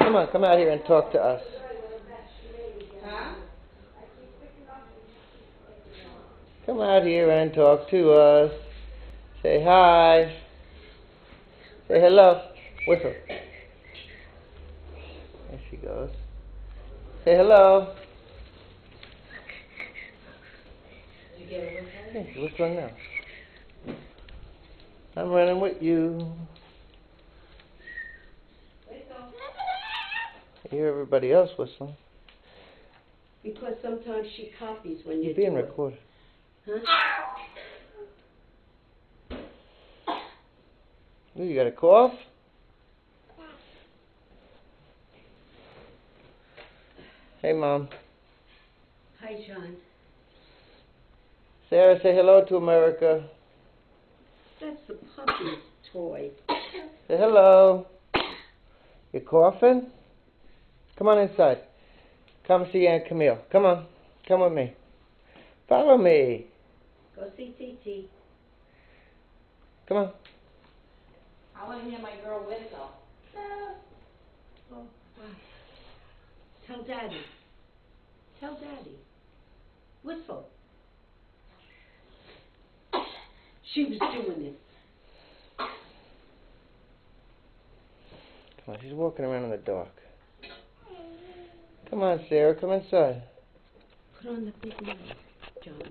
Come on, come out here and talk to us. Come out here and talk to us. Say hi. Say hello. Whistle. There she goes. Say hello. Hey, she's whistling now. I'm running with you. I hear everybody else whistling. Because sometimes she copies when You're being recorded. Huh? Ooh, you got a cough? Hey, Mom. Hi, John. Sarah, say hello to America. That's the puppy's toy. Say hello. You coughing? Come on inside. Come see Aunt Camille. Come on. Come with me. Follow me. Go see Titi. Come on. I want to hear my girl whistle. Oh, wow. Tell Daddy. Tell Daddy. Whistle. She was doing it. Come on, she's walking around in the dark. Come on, Sarah, come inside. Put on the big nose, John.